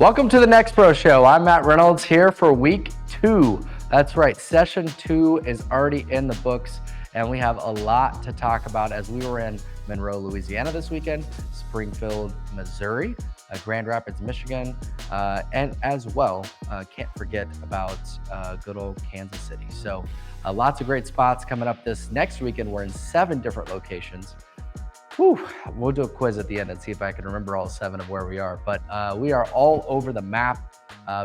Welcome to the NXTPRO Show. I'm Matt Reynolds here for week 2. That's right, session 2 is already in the books, and we have a lot to talk about as we were in Monroe, Louisiana this weekend, Springfield, Missouri, Grand Rapids, Michigan, and as well, can't forget about good old Kansas City. So lots of great spots coming up this next weekend. We're in 7 different locations. Whew, we'll do a quiz at the end and see if I can remember all 7 of where we are. But we are all over the map.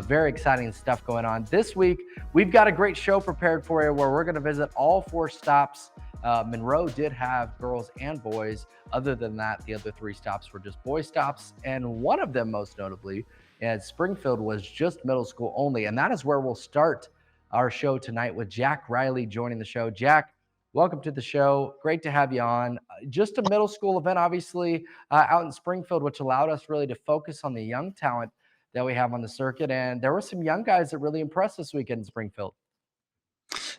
Very exciting stuff going on. This week, we've got a great show prepared for you where we're going to visit all 4 stops. Monroe did have girls and boys. Other than that, the other 3 stops were just boy stops. And one of them, most notably, at Springfield, was just middle school only. And that is where we'll start our show tonight with Jack Riley joining the show. Jack, welcome to the show. Great to have you on. Just a middle school event, obviously, out in Springfield, which allowed us really to focus on the young talent that we have on the circuit. And there were some young guys that really impressed this weekend in Springfield.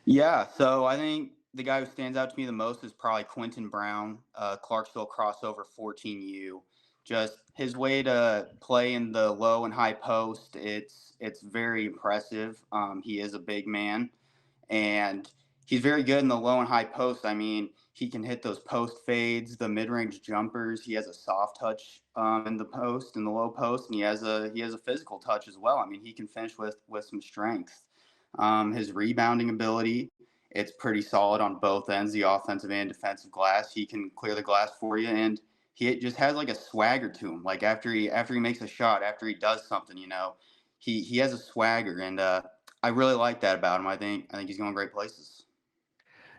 Yeah, so I think the guy who stands out to me the most is probably Quentin Brown, Clarksville crossover 14U. Just his way to play in the low and high post, it's very impressive. He is a big man, and he's very good in the low and high post. I mean, he can hit those post fades, the mid-range jumpers. He has a soft touch in the post, in the low post, and he has a physical touch as well. I mean, he can finish with some strength. His rebounding ability, it's pretty solid on both ends, the offensive and defensive glass. He can clear the glass for you, and he just has like a swagger to him. Like after he makes a shot, after he does something, he has a swagger, and I really like that about him. I think he's going great places.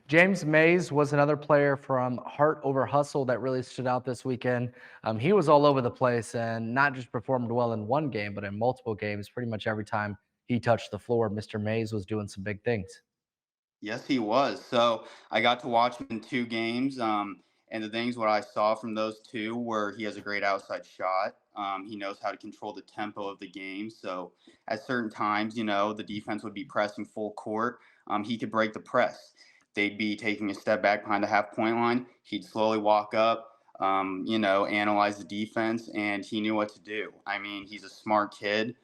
James Mays was another player from Heart Over Hustle that really stood out this weekend. He was all over the place and not just performed well in one game, but in multiple games. Pretty much every time he touched the floor, Mr. Mays was doing some big things. Yes, he was. So I got to watch him in 2 games. And the things what I saw from those 2 were he has a great outside shot. He knows how to control the tempo of the game. So at certain times, the defense would be pressing full court. He could break the press. They'd be taking a step back behind the half-point line. He'd slowly walk up, analyze the defense, and he knew what to do. I mean, he's a smart kid.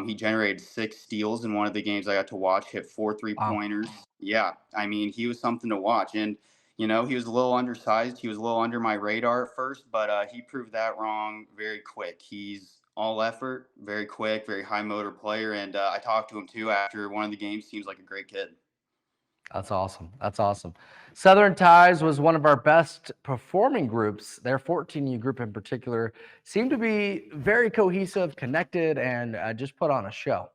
He generated 6 steals in one of the games I got to watch, hit 4 3-pointers. Wow. Yeah, I mean, he was something to watch. And, he was a little undersized. He was a little under my radar at first, but he proved that wrong very quick. He's all effort, very quick, very high motor player. And I talked to him, too, after one of the games. Seems like a great kid. That's awesome. That's awesome. Southern Ties was one of our best performing groups. Their 14U group in particular seemed to be very cohesive, connected, and just put on a show.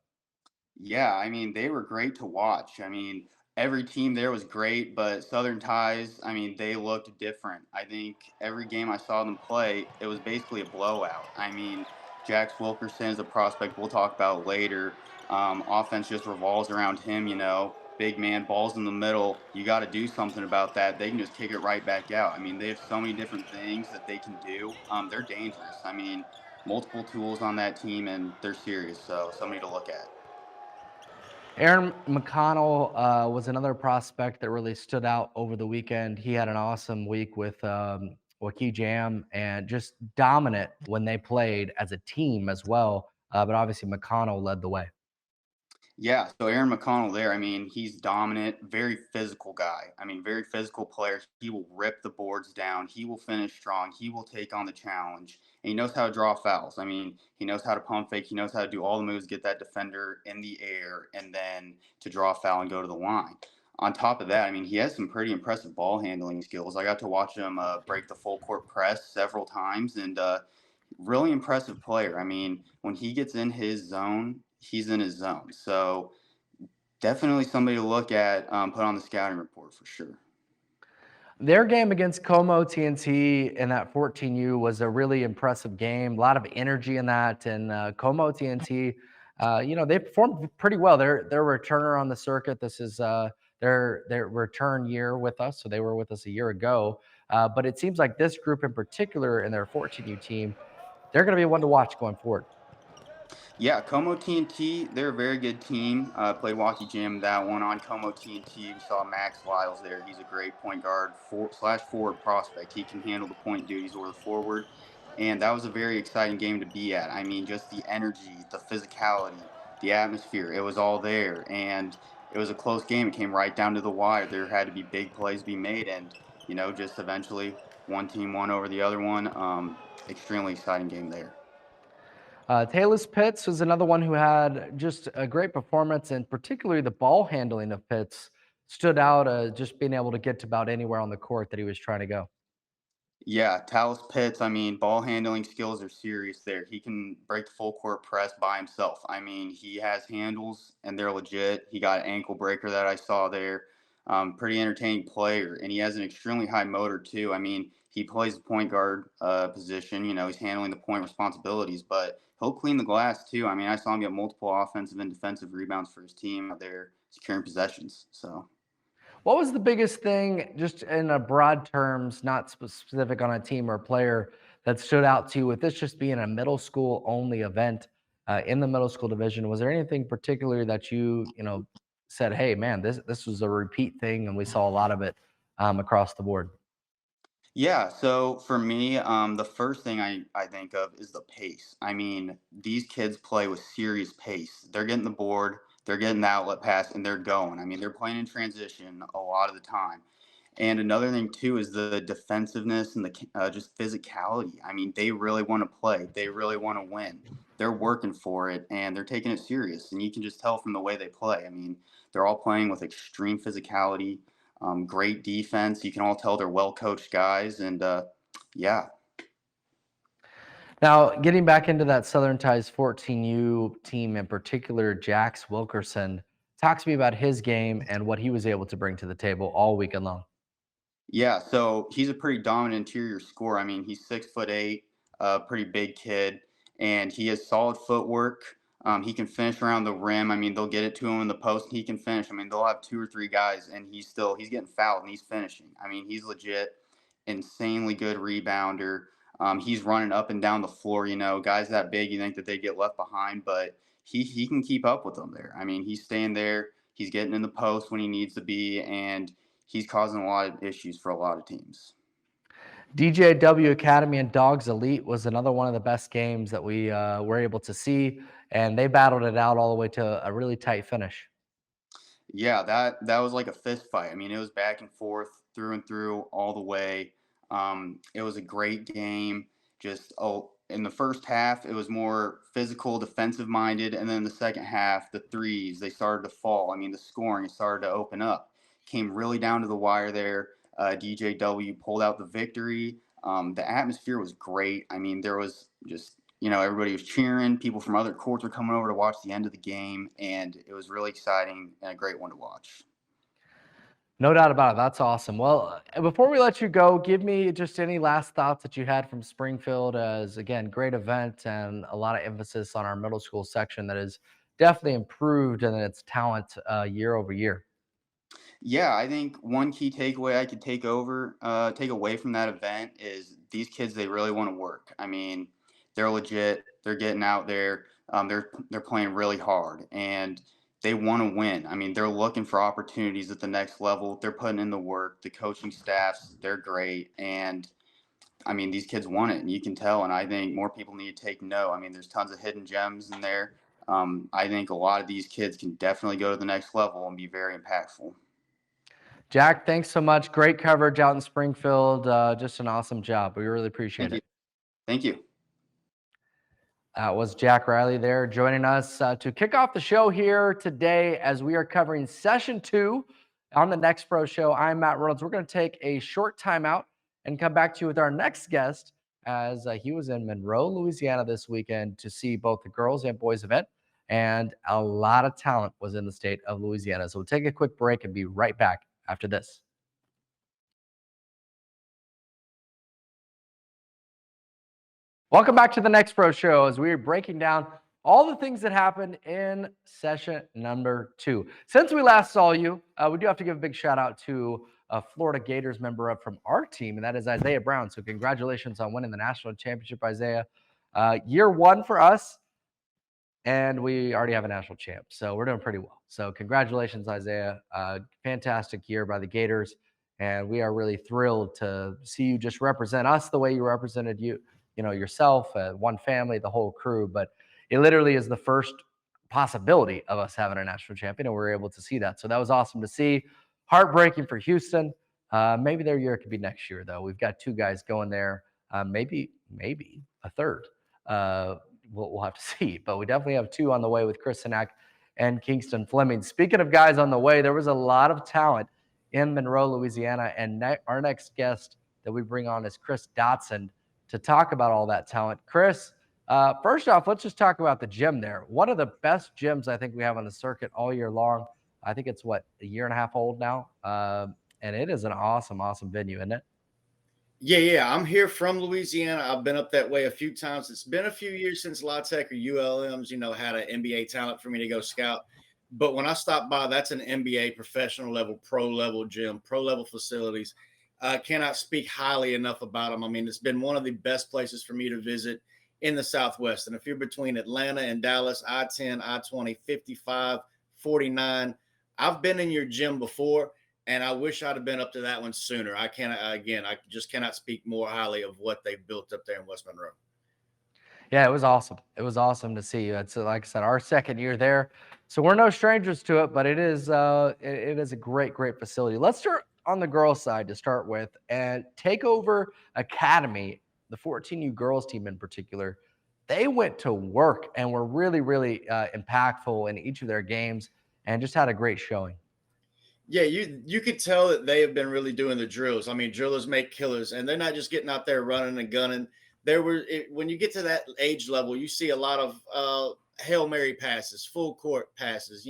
Yeah, I mean, they were great to watch. I mean, every team there was great, but Southern Ties, I mean, they looked different. I think every game I saw them play, it was basically a blowout. I mean, Jax Wilkerson is a prospect we'll talk about later. Offense just revolves around him, big man, balls in the middle. You got to do something about that. They can just kick it right back out. I mean, they have so many different things that they can do. They're dangerous. I mean, multiple tools on that team, and they're serious, so somebody to look at. Aaron McConnell was another prospect that really stood out over the weekend. He had an awesome week with Waukee Jam and just dominant when they played as a team as well. But obviously McConnell led the way. Yeah, so Aaron McConnell there, I mean, he's dominant, very physical guy. I mean, very physical player. He will rip the boards down. He will finish strong. He will take on the challenge. And he knows how to draw fouls. I mean, he knows how to pump fake. He knows how to do all the moves, get that defender in the air, and then to draw a foul and go to the line. On top of that, I mean, he has some pretty impressive ball handling skills. I got to watch him break the full court press several times, and really impressive player. I mean, when he gets in his zone, he's in his zone. So definitely somebody to look at, put on the scouting report for sure. Their game against Como TNT in that 14U was a really impressive game. A lot of energy in that, and Como TNT, they performed pretty well. They're a returner on the circuit. This is their return year with us, so they were with us a year ago. But it seems like this group in particular and their 14U team, they're going to be one to watch going forward. Yeah, Como TNT, they're a very good team. Played Waukee Jam that one on Como TNT. We saw Max Lyles there. He's a great point guard /forward prospect. He can handle the point duties or the forward. And that was a very exciting game to be at. I mean, just the energy, the physicality, the atmosphere, it was all there. And it was a close game. It came right down to the wire. There had to be big plays be made. And, just eventually one team won over the other one. Extremely exciting game there. Taylor Pitts was another one who had just a great performance, and particularly the ball handling of Pitts stood out, just being able to get to about anywhere on the court that he was trying to go. Yeah, Tallis Pitts, I mean, ball handling skills are serious there. He can break the full court press by himself. I mean, he has handles and they're legit. He got an ankle breaker that I saw there. Pretty entertaining player, and he has an extremely high motor too. I mean, he plays the point guard position. He's handling the point responsibilities, but he'll clean the glass too. I mean, I saw him get multiple offensive and defensive rebounds for his team out there securing possessions. So. What was the biggest thing, just in a broad terms, not specific on a team or a player, that stood out to you with this just being a middle school only event in the middle school division? Was there anything particular that you said, "Hey, man, this was a repeat thing, and we saw a lot of it across the board"? Yeah, so for me, the first thing I think of is the pace. I mean, these kids play with serious pace. They're getting the board, they're getting the outlet pass, and they're going. I mean, they're playing in transition a lot of the time. And another thing too is the defensiveness and the just physicality. I mean, they really want to play. They really want to win. They're working for it and they're taking it serious. And you can just tell from the way they play. I mean, they're all playing with extreme physicality, great defense. You can all tell they're well coached guys. And yeah. Now, getting back into that Southern Ties 14U team in particular, Jax Wilkerson, talk to me about his game and what he was able to bring to the table all weekend long. Yeah, so he's a pretty dominant interior scorer. I mean, he's 6'8", pretty big kid, and he has solid footwork. He can finish around the rim. I mean, they'll get it to him in the post, and he can finish. I mean, they'll have two or three guys, and he's getting fouled, and he's finishing. I mean, he's legit, insanely good rebounder. He's running up and down the floor. Guys that big, you think that they get left behind, but he can keep up with them there. I mean, he's staying there. He's getting in the post when he needs to be, and he's causing a lot of issues for a lot of teams. DJW Academy and Dogs Elite was another one of the best games that we were able to see, and they battled it out all the way to a really tight finish. Yeah, that was like a fist fight. I mean, it was back and forth through and through all the way. It was a great game. Just in the first half, it was more physical, defensive minded, and then the second half, the threes they started to fall. I mean, the scoring started to open up. Came really down to the wire there. DJW pulled out the victory. The atmosphere was great. I mean, there was just everybody was cheering. People from other courts were coming over to watch the end of the game, and it was really exciting and a great one to watch. No doubt about it. That's awesome. Well, before we let you go, give me just any last thoughts that you had from Springfield, as, again, great event and a lot of emphasis on our middle school section that has definitely improved in its talent year over year. Yeah, I think one key takeaway I could take away from that event is these kids, they really want to work. I mean, they're legit. They're getting out there. They're playing really hard, and they want to win. I mean, they're looking for opportunities at the next level. They're putting in the work. The coaching staffs, they're great, and I mean, these kids want it, and you can tell. And I think more people need to take note. I mean, there's tons of hidden gems in there. I think a lot of these kids can definitely go to the next level and be very impactful. Jack, thanks so much. Great coverage out in Springfield. Just an awesome job. We really appreciate Thank you. it. Thank you. That was Jack Riley there joining us to kick off the show here today as we are covering session 2 on the Next Pro Show. I'm Matt Reynolds. We're going to take a short timeout and come back to you with our next guest, as he was in Monroe, Louisiana this weekend to see both the girls and boys event, and a lot of talent was in the state of Louisiana. So we'll take a quick break and be right back after this. Welcome back to the Next Pro Show as we're breaking down all the things that happened in session number 2. Since we last saw you, we do have to give a big shout out to a Florida Gators member up from our team, and that is Isaiah Brown. So congratulations on winning the national championship, Isaiah. Year 1 for us, and we already have a national champ. So we're doing pretty well. So congratulations, Isaiah. Fantastic year by the Gators, and we are really thrilled to see you just represent us the way you represented yourself, one family, the whole crew, but it literally is the first possibility of us having a national champion, and we were able to see that. So that was awesome to see. Heartbreaking for Houston. Maybe their year could be next year, though. We've got 2 guys going there. Maybe a third. We'll have to see, but we definitely have 2 on the way with Chris Sinak and Kingston Fleming. Speaking of guys on the way, there was a lot of talent in Monroe, Louisiana, and our next guest that we bring on is Chris Dotson to talk about all that talent. Chris, first off, let's just talk about the gym there. One of the best gyms I think we have on the circuit all year long. I think it's a year and a half old now, and it is an awesome venue, isn't it? Yeah. I'm here from Louisiana. I've been up that way a few times. It's been a few years since La Tech or ULM's, had an NBA talent for me to go scout. But when I stopped by, that's an NBA professional level, pro level gym, pro level facilities. Cannot speak highly enough about them. I mean, it's been one of the best places for me to visit in the Southwest. And if you're between Atlanta and Dallas, I-10, I-20, 55, 49, I've been in your gym before. And I wish I'd have been up to that one sooner. I just cannot speak more highly of what they've built up there in West Monroe. Yeah, it was awesome. It was awesome to see you. It's like I said, our second year there, so we're no strangers to it. But it is a great facility. Let's start on the girls' side to start with, and Takeover Academy, the 14U girls team in particular. They went to work and were really impactful in each of their games, and just had a great showing. Yeah, you could tell that they have been really doing the drills. I mean, drillers make killers, and they're not just getting out there running and gunning. When you get to that age level, you see a lot of Hail Mary passes, full court passes,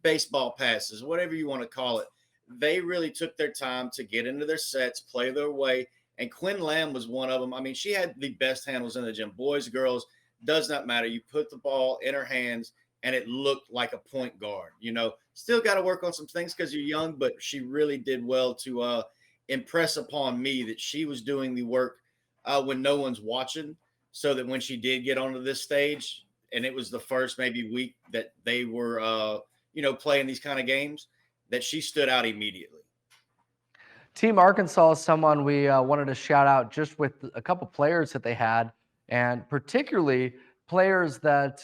baseball passes, whatever you want to call it. They really took their time to get into their sets, play their way. And Quinn Lamb was one of them. I mean, she had the best handles in the gym. Boys, girls, does not matter. You put the ball in her hands, and it looked like a point guard. Still got to work on some things because you're young, but she really did well to impress upon me that she was doing the work when no one's watching, so that when she did get onto this stage, and it was the first maybe week that they were, playing these kind of games, that she stood out immediately. Team Arkansas is someone we wanted to shout out just with a couple players that they had, and particularly players that,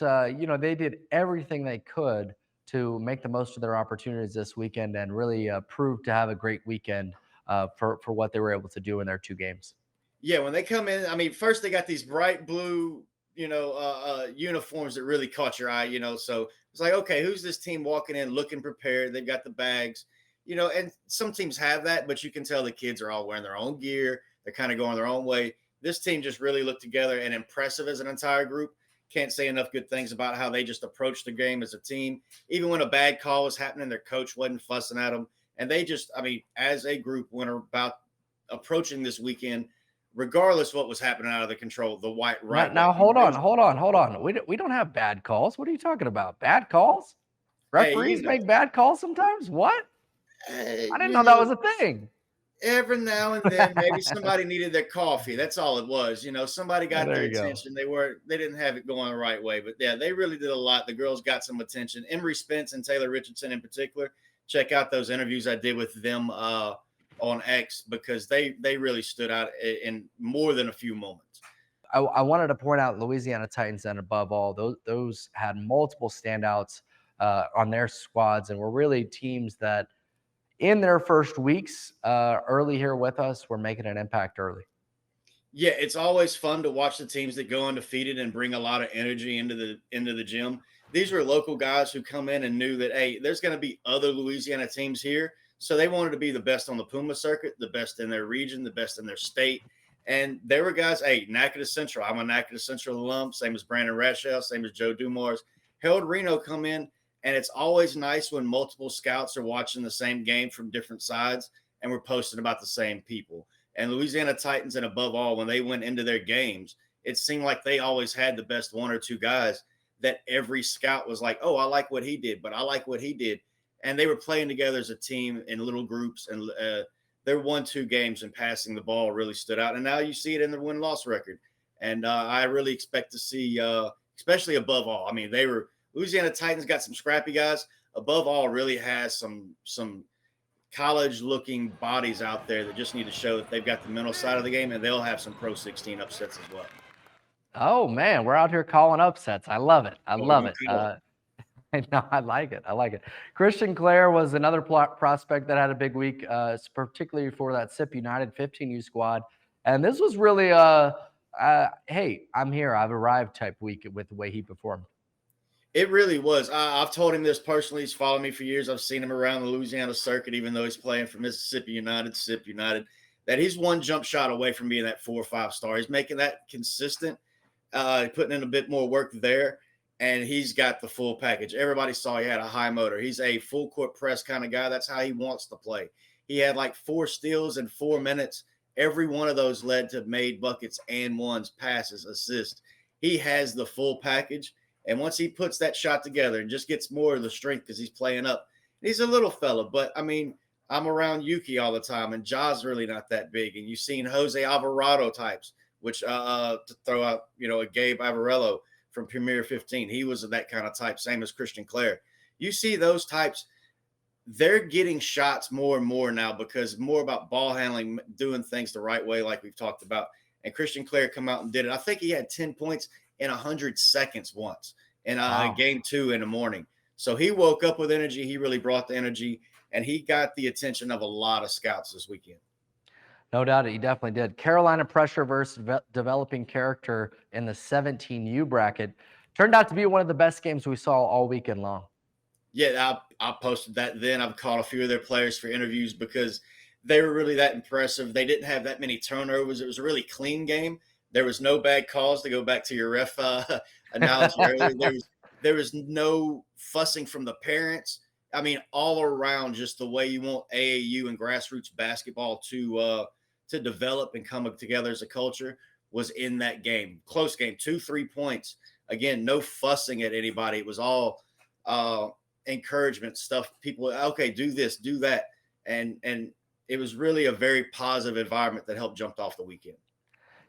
they did everything they could to make the most of their opportunities this weekend, and really prove to have a great weekend for what they were able to do in their 2 games. Yeah, when they come in, I mean, first they got these bright blue, uniforms that really caught your eye, so it's like, okay, who's this team walking in looking prepared? They've got the bags, and some teams have that, but you can tell the kids are all wearing their own gear. They're kind of going their own way. This team just really looked together and impressive as an entire group. Can't say enough good things about how they just approached the game as a team. Even when a bad call was happening, their coach wasn't fussing at them. And they just, I mean, as a group, went about approaching this weekend, regardless of what was happening out of the control, the white right. Now, hold on. We don't have bad calls. What are you talking about? Bad calls? Referees make bad calls sometimes? What? I didn't know that was a thing. Every now and then, maybe somebody needed their coffee. That's all it was. Somebody got their attention. They didn't have it going the right way. But yeah, they really did a lot. The girls got some attention. Emery Spence and Taylor Richardson in particular. Check out those interviews I did with them on X, because they really stood out in more than a few moments. I wanted to point out Louisiana Titans, and above all, those had multiple standouts on their squads, and were really teams that, in their first weeks early here with us, we're making an impact early. Yeah, it's always fun to watch the teams that go undefeated and bring a lot of energy into the gym. These were local guys who come in and knew that, hey, there's going to be other Louisiana teams here. So they wanted to be the best on the Puma circuit, the best in their region, the best in their state. And there were guys, hey, Natchitoches Central. I'm a Natchitoches Central alum, same as Brandon Ratchell, same as Joe Dumars. Harold Reno come in. And it's always nice when multiple scouts are watching the same game from different sides, and we're posting about the same people. And Louisiana Titans, and above all, when they went into their games, it seemed like they always had the best 1 or 2 guys that every scout was like, oh, I like what he did, but I like what he did. And they were playing together as a team in little groups, and their 1-2 games and passing the ball really stood out. And now you see it in the win-loss record. And I really expect to see, especially above all, I mean, Louisiana Titans got some scrappy guys. Above all, really has some college-looking bodies out there that just need to show that they've got the mental side of the game, and they'll have some Pro 16 upsets as well. Oh man, we're out here calling upsets. I love it. I Well, love it. No, I like it. I like it. Christian Clare was another prospect that had a big week, particularly for that SIP United 15U squad. And this was really hey, I'm here, I've arrived type week with the way he performed. It really was. I've told him this personally. He's followed me for years. I've seen him around the Louisiana circuit, even though he's playing for Mississippi United, SIP United, that he's one jump shot away from being that 4 or 5 star. He's making that consistent, putting in a bit more work there, and he's got the full package. Everybody saw he had a high motor. He's a full court press kind of guy. That's how he wants to play. He had like 4 steals in 4 minutes. Every one of those led to made buckets and ones, passes, assists. He has the full package. And once he puts that shot together and just gets more of the strength because he's playing up, he's a little fella. But I mean, I'm around Yuki all the time, and Ja's really not that big. And you've seen Jose Alvarado types, which to throw out, a Gabe Avarello from Premier 15. He was that kind of type, same as Christian Clare. You see those types, they're getting shots more and more now because more about ball handling, doing things the right way, like we've talked about. And Christian Clare come out and did it. I think he had 10 points in 100 seconds once in Wow. game 2 in the morning. So he woke up with energy. He really brought the energy, and he got the attention of a lot of scouts this weekend. No doubt, he definitely did. Carolina pressure versus developing character in the 17U bracket turned out to be one of the best games we saw all weekend long. Yeah, I posted that then. I've called a few of their players for interviews because they were really that impressive. They didn't have that many turnovers. It was a really clean game. There was no bad calls, to go back to your ref analogy earlier. There was no fussing from the parents. I mean, all around, just the way you want AAU and grassroots basketball to develop and come together as a culture was in that game. Close game, 2-3 points. Again, no fussing at anybody. It was all encouragement stuff. People, okay, do this, do that. And it was really a very positive environment that helped jump off the weekend.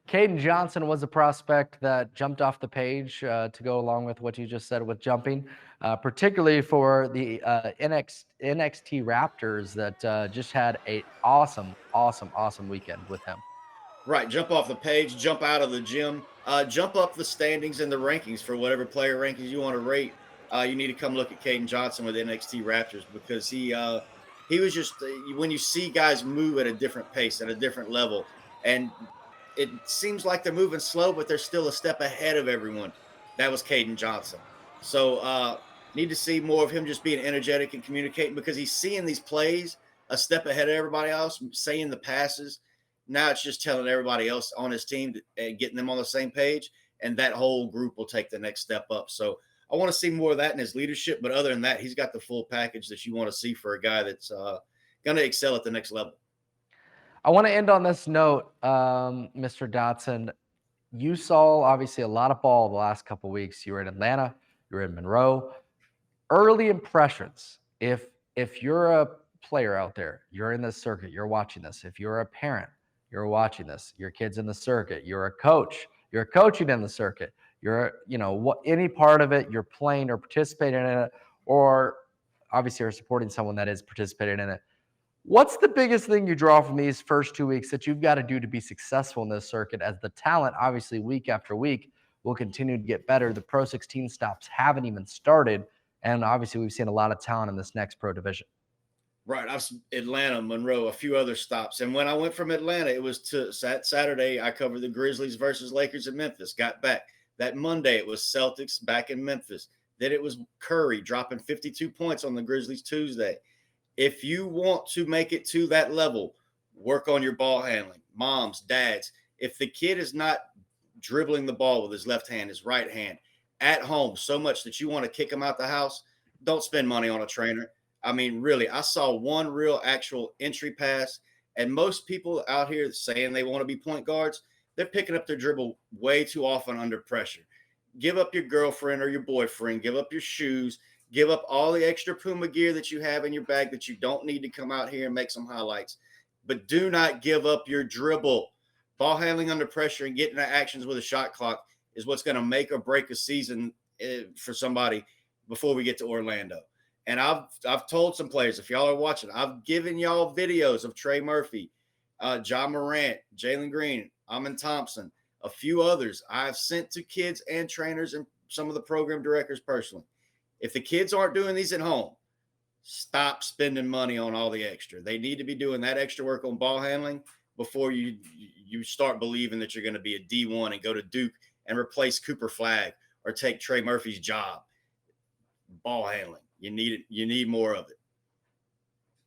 Caden Johnson was a prospect that jumped off the page to go along with what you just said with jumping, particularly for the NXT Raptors that just had an awesome weekend with him. Right. Jump off the page, jump out of the gym, jump up the standings and the rankings for whatever player rankings you want to rate. You need to come look at Caden Johnson with NXT Raptors because he was just when you see guys move at a different pace, at a different level, and it seems like they're moving slow, but they're still a step ahead of everyone. That was Caden Johnson. So need to see more of him just being energetic and communicating because he's seeing these plays a step ahead of everybody else, saying the passes. Now it's just telling everybody else on his team and getting them on the same page, and that whole group will take the next step up. So I want to see more of that in his leadership. But other than that, he's got the full package that you want to see for a guy that's going to excel at the next level. I want to end on this note, Mr. Dotson. You saw obviously a lot of ball the last couple of weeks. You were in Atlanta, you were in Monroe. Early impressions. If you're a player out there, you're in this circuit, you're watching this. If you're a parent, you're watching this. Your kid's in the circuit. You're a coach. You're coaching in the circuit. You're, any part of it, you're playing or participating in it, or obviously you're supporting someone that is participating in it. What's the biggest thing you draw from these first 2 weeks that you've got to do to be successful in this circuit, as the talent, obviously, week after week will continue to get better? The Pro 16 stops haven't even started, and obviously we've seen a lot of talent in this next pro division. Right. Atlanta, Monroe, a few other stops. And when I went from Atlanta, it was to Saturday. I covered the Grizzlies versus Lakers in Memphis, got back. That Monday, it was Celtics back in Memphis. Then it was Curry dropping 52 points on the Grizzlies Tuesday. If you want to make it to that level, work on your ball handling. Moms, dads, if the kid is not dribbling the ball with his left hand, his right hand at home so much that you want to kick him out the house, don't spend money on a trainer. I mean, really, I saw one real actual entry pass, and most people out here saying they want to be point guards, they're picking up their dribble way too often under pressure. Give up your girlfriend or your boyfriend, give up your shoes, give up all the extra Puma gear that you have in your bag that you don't need to come out here and make some highlights. But do not give up your dribble. Ball handling under pressure and getting the actions with a shot clock is what's going to make or break a season for somebody before we get to Orlando. And I've told some players, if y'all are watching, I've given y'all videos of Trey Murphy, John Morant, Jalen Green, Amin Thompson, a few others I've sent to kids and trainers and some of the program directors personally. If the kids aren't doing these at home, stop spending money on all the extra. They need to be doing that extra work on ball handling before you start believing that you're going to be a D1 and go to Duke and replace Cooper Flagg or take Trey Murphy's job. Ball handling. You need it. You need more of it.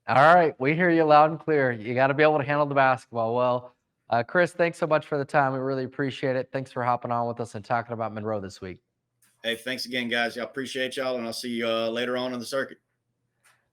All right. We hear you loud and clear. You got to be able to handle the basketball well. Chris, thanks so much for the time. We really appreciate it. Thanks for hopping on with us and talking about Monroe this week. Hey, thanks again, guys. I appreciate y'all, and I'll see you later on in the circuit.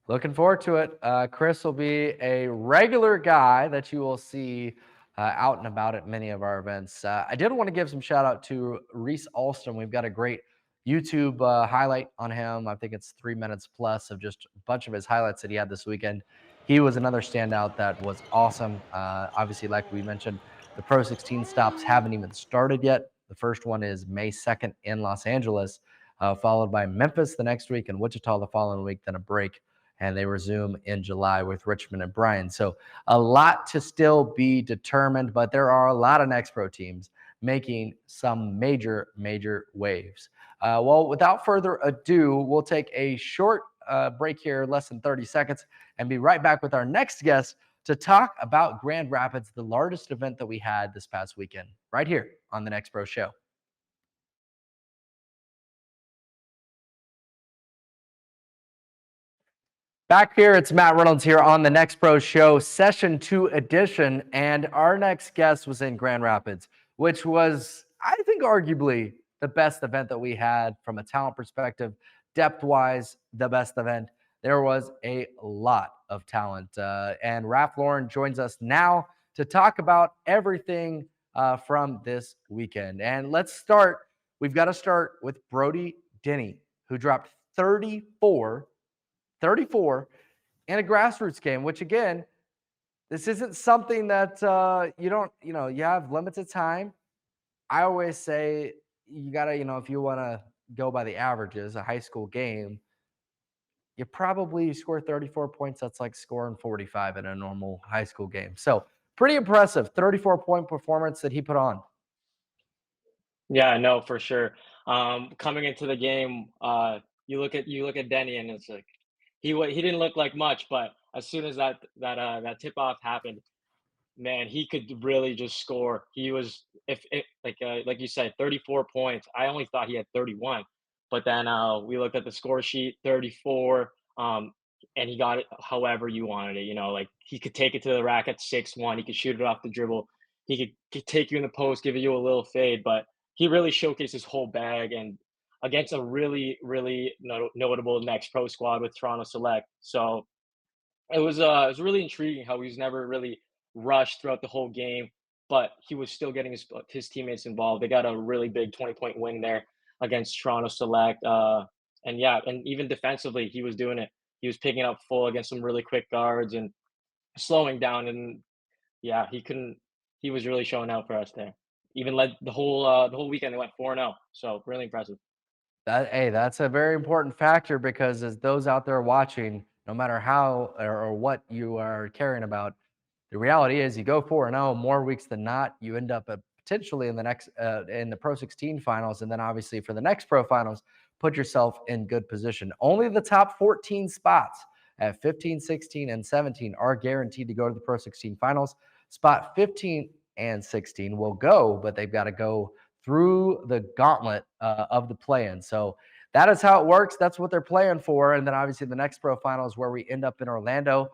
Looking forward to it. Chris will be a regular guy that you will see out and about at many of our events. I did want to give some shout out to Reese Alston. We've got a great YouTube highlight on him. I think it's 3 minutes plus of just a bunch of his highlights that he had this weekend. He was another standout that was awesome. Obviously, like we mentioned, the Pro 16 stops haven't even started yet. The first one is May 2nd in Los Angeles, followed by Memphis the next week and Wichita the following week, then a break. And they resume in July with Richmond and Bryan. So a lot to still be determined, but there are a lot of NXTPRO teams making some major, major waves. Well, without further ado, we'll take a short break here, less than 30 seconds, and be right back with our next guest to talk about Grand Rapids, the largest event that we had this past weekend, right here on the NXTPRO Show. Back here, it's Matt Reynolds here on the NXTPRO Show, Session 2 edition, and our next guest was in Grand Rapids, which was, I think, arguably the best event that we had from a talent perspective, depth-wise, the best event. There was a lot of talent, and Raph Lauren joins us now to talk about everything from this weekend. And let's start. We've got to start with Brody Denny, who dropped 34 in a grassroots game, which again, this isn't something that you have limited time. I always say you got to, if you want to go by the averages, a high school game, you probably score 34 points. That's like scoring 45 in a normal high school game. So pretty impressive 34-point performance that he put on. Yeah, no, for sure. Coming into the game, you look at Denny, and it's like he didn't look like much, but as soon as that tip off happened, man, he could really just score. He was like you said, 34 points. I only thought he had 31, but then we looked at the score sheet, 34, and he got it however you wanted it. Like he could take it to the rack at 6-1. He could shoot it off the dribble. He could take you in the post, give you a little fade, but he really showcased his whole bag, and against a really, really notable NXTPRO squad with Toronto Select. So it was really intriguing how he was never really rushed throughout the whole game, but he was still getting his teammates involved. They got a really big 20-point win there against Toronto Select. And even defensively, he was doing it. He was picking up full against some really quick guards and slowing down. And yeah, he was really showing out for us there. Even led the whole weekend. They went 4-0. So really impressive. That's a very important factor, because as those out there watching, no matter how or what you are caring about, the reality is you go 4-0 more weeks than not, you end up potentially in the next in the Pro 16 finals, and then obviously for the NXTPRO finals, put yourself in good position. Only the top 14 spots at 15, 16, and 17 are guaranteed to go to the Pro 16 finals. Spot 15 and 16 will go, but they've got to go through the gauntlet of the play-in. So that is how it works. That's what they're playing for. And then obviously the NXTPRO finals, where we end up in Orlando,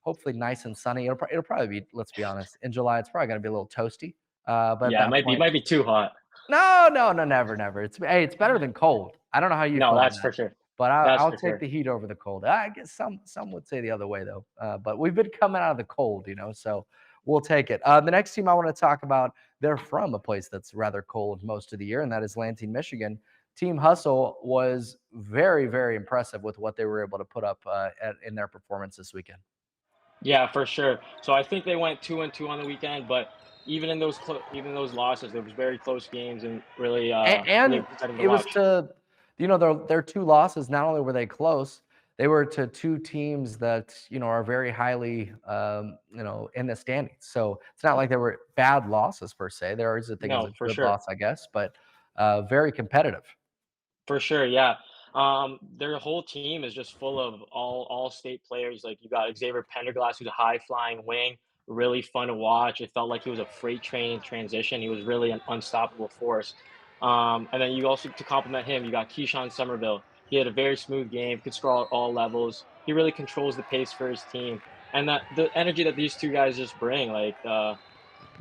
hopefully nice and sunny. It'll probably be, let's be honest, in July, it's probably going to be a little toasty. But yeah, it might be too hot. No, never. It's better than cold. I don't know how you feel. No, that's for sure. But I'll take the heat over the cold. I guess some would say the other way, though. But we've been coming out of the cold, so we'll take it. The next team I want to talk about, they're from a place that's rather cold most of the year, and that is Lansing, Michigan. Team Hustle was very, very impressive with what they were able to put up in their performance this weekend. Yeah, for sure. So I think they went 2-2 on the weekend, but even in those losses, there was very close games and really and really exciting to it was watch. their two losses. Not only were they close, they were to two teams that, are very highly, in the standings. So it's not like they were bad losses per se. There is a thing as No, a for good sure. loss, I guess, but very competitive. For sure, yeah. Their whole team is just full of all state players. Like you got Xavier Penderglass, who's a high flying wing, really fun to watch. It felt like he was a freight train in transition. He was really an unstoppable force. And then you also to complement him, you got Keyshawn Somerville. He had a very smooth game, could score at all levels. He really controls the pace for his team, and that the energy that these two guys just bring, like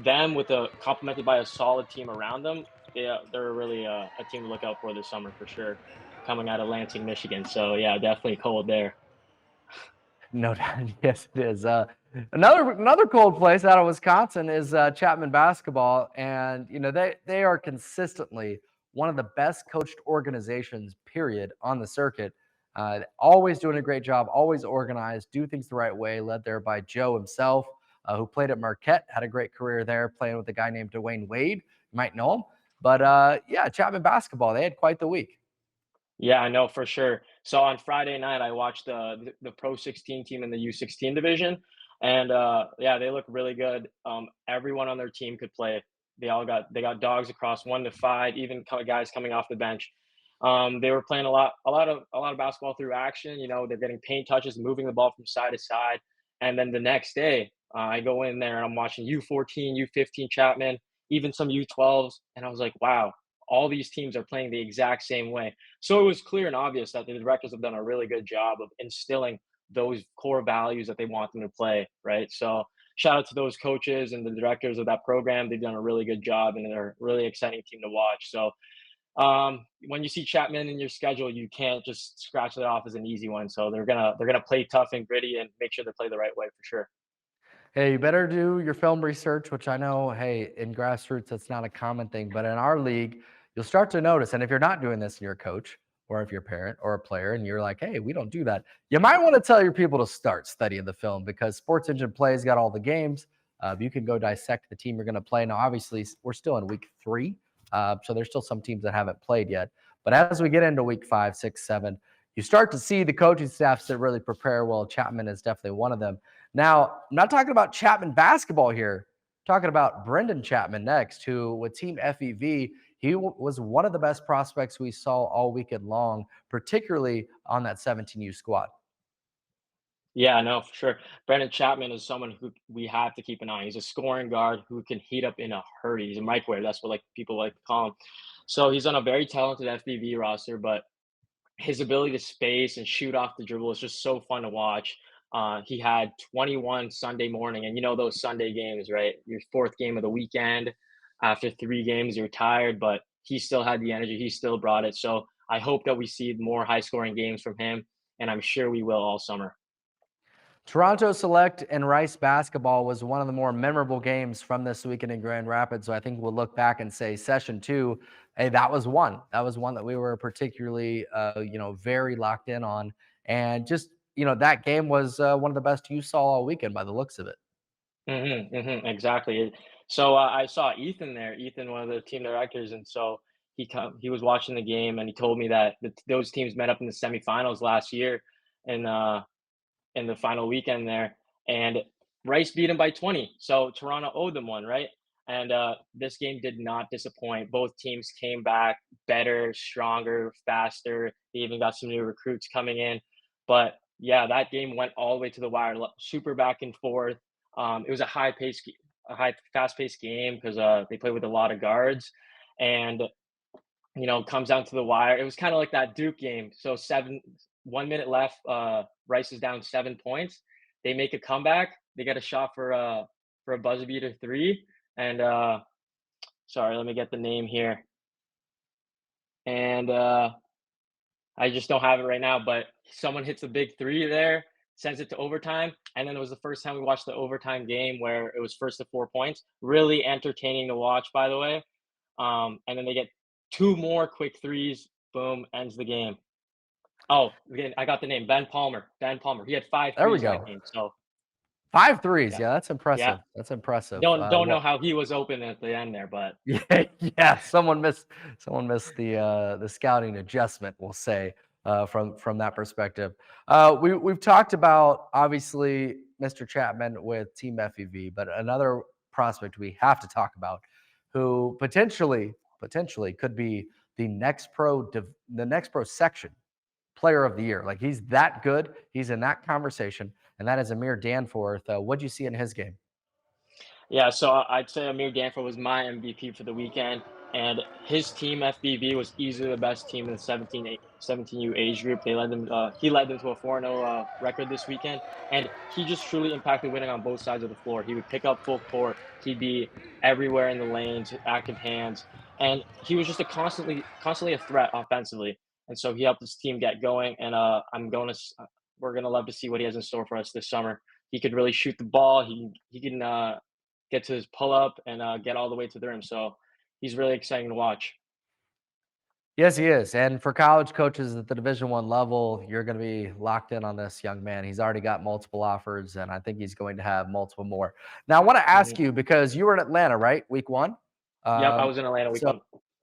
them with a complemented by a solid team around them, they're really a team to look out for this summer for sure. Coming out of Lansing, Michigan, so yeah, definitely cold there. No doubt. Yes, it is. Another cold place out of Wisconsin is Chapman basketball, and they are consistently one of the best coached organizations, period, on the circuit. Always doing a great job, always organized, do things the right way. Led there by Joe himself, who played at Marquette, had a great career there, playing with a guy named Dwayne Wade. You might know him, but yeah, Chapman basketball. They had quite the week. Yeah, I know for sure. So on Friday night, I watched the Pro 16 team in the U16 division, and yeah, they look really good. Everyone on their team could play. They got dogs across 1 to 5, even guys coming off the bench. They were playing a lot of basketball through action. They're getting paint touches, moving the ball from side to side, and then the next day, I go in there and I'm watching U14, U15 Chapman, even some U12s, and I was like, wow, all these teams are playing the exact same way. So it was clear and obvious that the directors have done a really good job of instilling those core values that they want them to play, right? So shout out to those coaches and the directors of that program. They've done a really good job, and they're a really exciting team to watch. So when you see Chapman in your schedule, you can't just scratch it off as an easy one. So they're gonna play tough and gritty and make sure they play the right way for sure. Hey, you better do your film research, which I know, hey, in grassroots, that's not a common thing. But in our league, you'll start to notice. And if you're not doing this and you're a coach or if you're a parent or a player and you're like, hey, we don't do that, you might want to tell your people to start studying the film because Sports Engine Play's got all the games. You can go dissect the team you're going to play. Now, obviously, we're still in week 3. So there's still some teams that haven't played yet. But as we get into week 5, 6, 7, you start to see the coaching staffs that really prepare well. Chapman is definitely one of them. Now, I'm not talking about Chapman basketball here. I'm talking about Brendan Chapman next, who with Team FEV, he was one of the best prospects we saw all weekend long, particularly on that 17U squad. Yeah, no, for sure. Brandon Chapman is someone who we have to keep an eye on. He's a scoring guard who can heat up in a hurry. He's a microwave. That's what people like to call him. So he's on a very talented FBV roster, but his ability to space and shoot off the dribble is just so fun to watch. He had 21 Sunday morning, and those Sunday games, right? Your fourth game of the weekend. After 3 games, you're tired, but he still had the energy. He still brought it. So I hope that we see more high scoring games from him, and I'm sure we will all summer. Toronto Select and Rice basketball was one of the more memorable games from this weekend in Grand Rapids. So I think we'll look back and say session 2, hey, that was one. That was one that we were particularly, very locked in on. And just, that game was one of the best you saw all weekend by the looks of it. Exactly. So I saw Ethan there. Ethan, one of the team directors, and so he was watching the game, and he told me that those teams met up in the semifinals last year, and in the final weekend there, and Rice beat him by 20. So Toronto owed them one, right? And this game did not disappoint. Both teams came back better, stronger, faster. They even got some new recruits coming in. But yeah, that game went all the way to the wire, super back and forth. It was fast-paced game because they played with a lot of guards, and comes down to the wire. It was kind of like that Duke game. So 1 minute left. Rice is down 7 points. They make a comeback. They get a shot for a buzzer beater 3. And sorry, let me get the name here. And I just don't have it right now. But someone hits a big 3 there, sends it to overtime, and then it was the first time we watched the overtime game where it was first to 4 points. Really entertaining to watch, by the way. And then they get 2 more quick 3s. Boom, ends the game. Oh, again, I got the name, Ben Palmer. Ben Palmer. He had 5 There we threes in go. that game. So 5 threes. yeah, Yeah, that's yeah. impressive. That's impressive. Don't know how he was open at the end there, but Yeah, yeah. Someone missed the scouting adjustment, we'll say. from that perspective. We've talked about obviously Mr. Chapman with Team FEV, but another prospect we have to talk about, who potentially could be the next pro section player of the year. Like, he's that good. He's in that conversation, and that is Amir Danforth. What'd you see in his game? Yeah, so I'd say Amir Danforth was my MVP for the weekend, and his team FBB was easily the best team in the 17U age group. He led them to a 4-0 record this weekend, and he just truly impacted winning on both sides of the floor. He would pick up full court, he'd be everywhere in the lanes, active hands, and he was just constantly a threat offensively. And so he helped his team get going, and we're gonna love to see what he has in store for us this summer. He could really shoot the ball. He can get to his pull up and get all the way to the rim. So he's really exciting to watch. Yes, he is. And for college coaches at the Division I level, you're going to be locked in on this young man. He's already got multiple offers, and I think he's going to have multiple more. Now, I want to ask you, because you were in Atlanta, right? Week 1. Yep, I was in Atlanta week 1.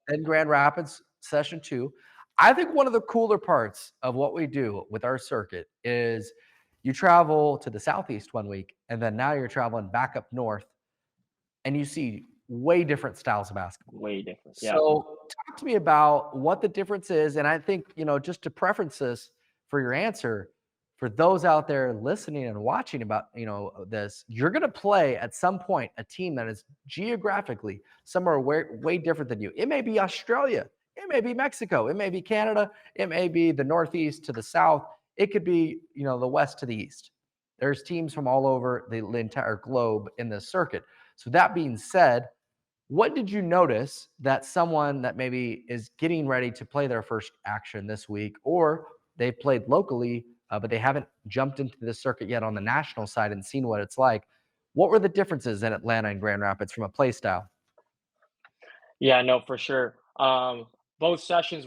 In Grand Rapids, session 2. I think one of the cooler parts of what we do with our circuit is you travel to the Southeast one week, and then now you're traveling back up north, and you see way different styles of basketball. Way different. Yeah. So talk to me about what the difference is. And I think, just to preference this for your answer, for those out there listening and watching about, this, you're going to play at some point a team that is geographically somewhere way different than you. It may be Australia. It may be Mexico. It may be Canada. It may be the Northeast to the South. It could be, the West to the East. There's teams from all over the entire globe in this circuit. So that being said, what did you notice that someone that maybe is getting ready to play their first action this week, or they played locally, but they haven't jumped into the circuit yet on the national side and seen what it's like? What were the differences in Atlanta and Grand Rapids from a play style? Yeah, no, for sure. Both sessions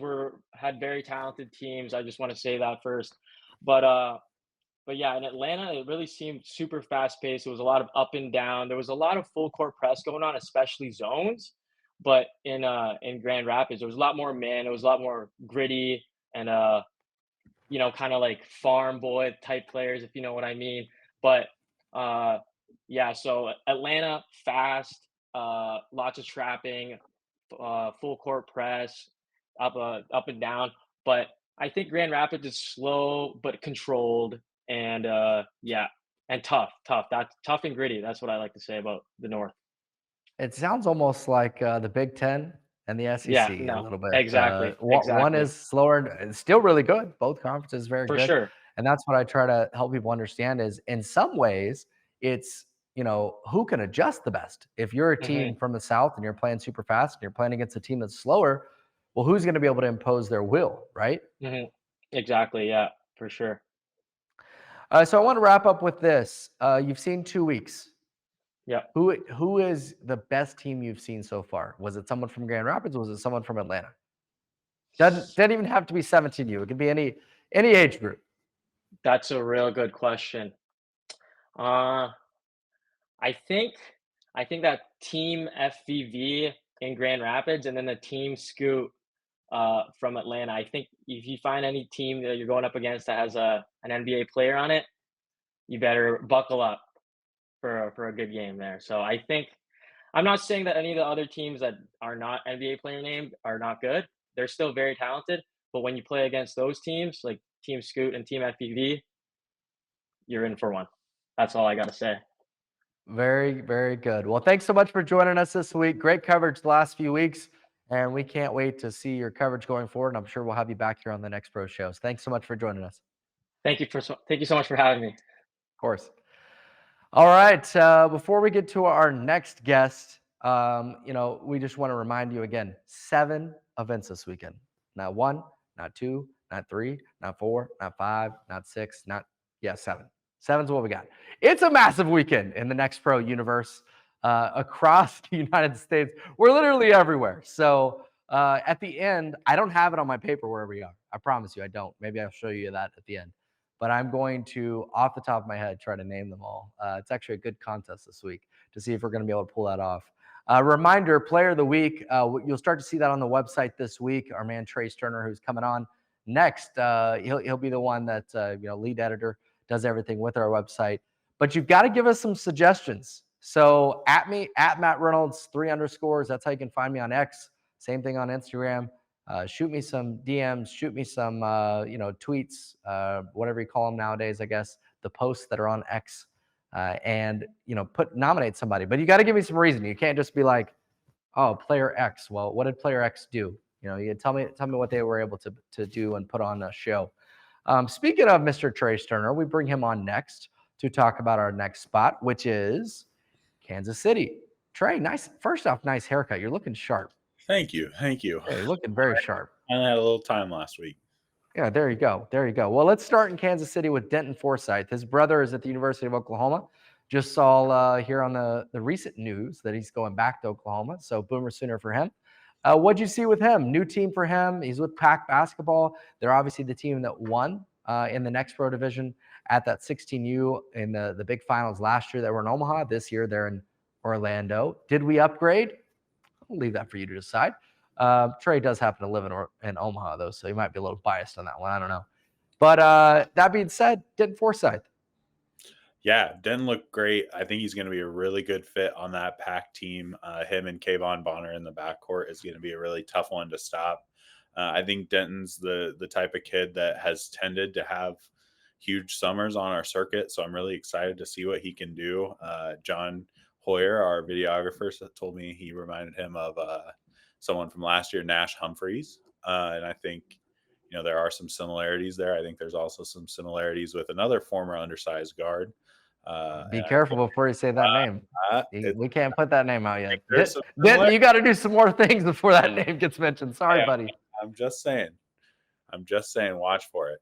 had very talented teams. I just want to say that first. But yeah, in Atlanta, it really seemed super fast paced. It was a lot of up and down. There was a lot of full court press going on, especially zones. But in Grand Rapids, there was a lot more man. It was a lot more gritty and kind of like farm boy type players, if you know what I mean. But yeah, so Atlanta fast, lots of trapping, full court press, up and down. But I think Grand Rapids is slow but controlled, and and tough. That's tough and gritty. That's what I like to say about the North. It sounds almost like the Big Ten and the SEC a little bit. Exactly. One is slower and still really good. Both conferences very For good. sure. And that's what I try to help people understand is, in some ways, it's, who can adjust the best. If you're a team from the South and you're playing super fast and you're playing against a team that's slower, well, who's going to be able to impose their will, right? Exactly. Yeah, for sure. So I want to wrap up with this. You've seen 2 weeks. Yeah. Who is the best team you've seen so far? Was it someone from Grand Rapids? Or was it someone from Atlanta? Doesn't even have to be 17U. It could be any age group. That's a real good question. I think that Team FVV in Grand Rapids, and then the Team Scoot from Atlanta. I think if you find any team that you're going up against that has an NBA player on it, you better buckle up for a good game there. So I think, I'm not saying that any of the other teams that are not NBA player named are not good. They're still very talented. But when you play against those teams, like Team Scoot and Team FPV, you're in for one. That's all I got to say. Very, very good. Well, thanks so much for joining us this week. Great coverage the last few weeks, and we can't wait to see your coverage going forward. And I'm sure we'll have you back here on the next pro shows. Thanks so much for joining us. Thank you so much for having me. Of course. All right. Before we get to our next guest, we just want to remind you again, 7 events this weekend. Not 1, not 2, not 3, not 4, not 5, not 6, 7. 7's what we got. It's a massive weekend in the NXTPRO universe across the United States. We're literally everywhere. So at the end, I don't have it on my paper where we are. I promise you I don't. Maybe I'll show you that at the end. But I'm going to, off the top of my head, try to name them all. It's actually a good contest this week to see if we're going to be able to pull that off. Reminder, Player of the Week. You'll start to see that on the website this week. Our man, Trace Turner, who's coming on next. He'll be the one that's lead editor, does everything with our website. But you've got to give us some suggestions. So at Matt Reynolds 3_. That's how you can find me on X. Same thing on Instagram. Shoot me some DMs. Shoot me some tweets. Whatever you call them nowadays, I guess the posts that are on X. And nominate somebody. But you got to give me some reason. You can't just be like, oh, player X. Well, what did player X do? You tell me what they were able to do and put on a show. Speaking of Mr. Trey Sterner, we bring him on next to talk about our next spot, which is Kansas City. Trey, nice. First off, nice haircut. You're looking sharp. Thank you. Yeah, you're looking very sharp. I had a little time last week. Yeah, there you go. Well, let's start in Kansas City with Denton Forsyth. His brother is at the University of Oklahoma. Just saw here on the recent news that he's going back to Oklahoma. So boomer sooner for him. What'd you see with him? New team for him. He's with Pac Basketball. They're obviously the team that won in the NXTPRO division at that 16U in the big finals last year that were in Omaha. This year they're in Orlando. Did we upgrade? I'll leave that for you to decide. Trey does happen to live in Omaha, though, so he might be a little biased on that one. I don't know. But that being said, Denton Forsyth. Yeah, Den looked great. I think he's going to be a really good fit on that Pac team. Him and Kayvon Bonner in the backcourt is going to be a really tough one to stop. I think Denton's the type of kid that has tended to have huge summers on our circuit, so I'm really excited to see what he can do. John Hoyer, our videographer, told me he reminded him of someone from last year, Nash Humphreys. And I think, there are some similarities there. I think there's also some similarities with another former undersized guard. Be careful before you say that name. We can't put that name out yet. You got to do some more things before that name gets mentioned. Sorry, buddy. I'm just saying, watch for it.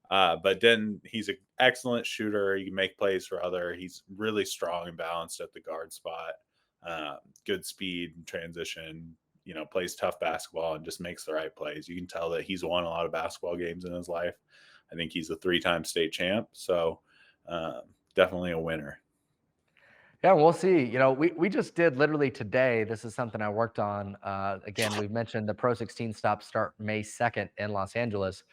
But then he's an excellent shooter. He can make plays for he's really strong and balanced at the guard spot. Good speed and transition, plays tough basketball and just makes the right plays. You can tell that he's won a lot of basketball games in his life. I think he's a 3-time state champ. So definitely a winner. Yeah, we'll see. We just did literally today. This is something I worked on. Again, we've mentioned the Pro 16 stops start May 2nd in Los Angeles.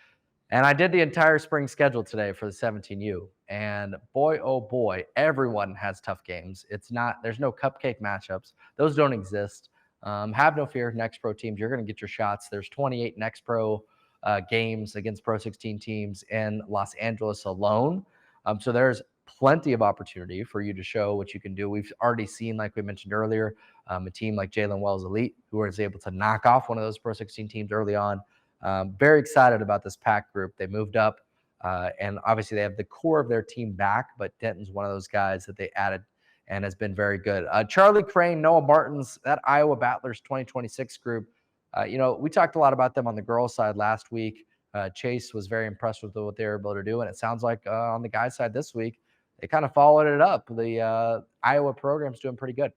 And I did the entire spring schedule today for the 17U. And boy, oh boy, everyone has tough games. There's no cupcake matchups. Those don't exist. Have no fear, NXTPRO teams. You're going to get your shots. There's 28 NXTPRO games against Pro 16 teams in Los Angeles alone. So there's plenty of opportunity for you to show what you can do. We've already seen, like we mentioned earlier, a team like Jalen Wells Elite, who was able to knock off one of those Pro 16 teams early on. Very excited about this Pac group. They moved up, and obviously they have the core of their team back, but Denton's one of those guys that they added and has been very good. Charlie Crane, Noah Martins, that Iowa Battlers 2026 group, we talked a lot about them on the girls' side last week. Chase was very impressed with what they were able to do, and it sounds like on the guys' side this week, they kind of followed it up. The Iowa program's doing pretty good.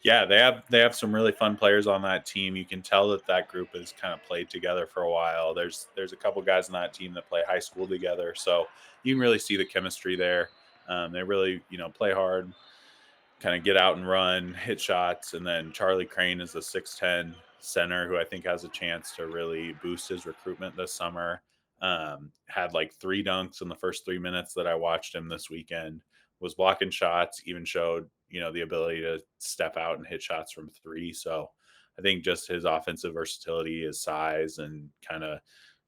Yeah, they have some really fun players on that team. You can tell that group has kind of played together for a while. There's a couple guys on that team that play high school together, so you can really see the chemistry there. They really, play hard, kind of get out and run, hit shots, and then Charlie Crane is a 6'10" center who I think has a chance to really boost his recruitment this summer. Had like 3 dunks in the first 3 minutes that I watched him this weekend. Was blocking shots, even showed the ability to step out and hit shots from 3. So I think just his offensive versatility, his size, and kind of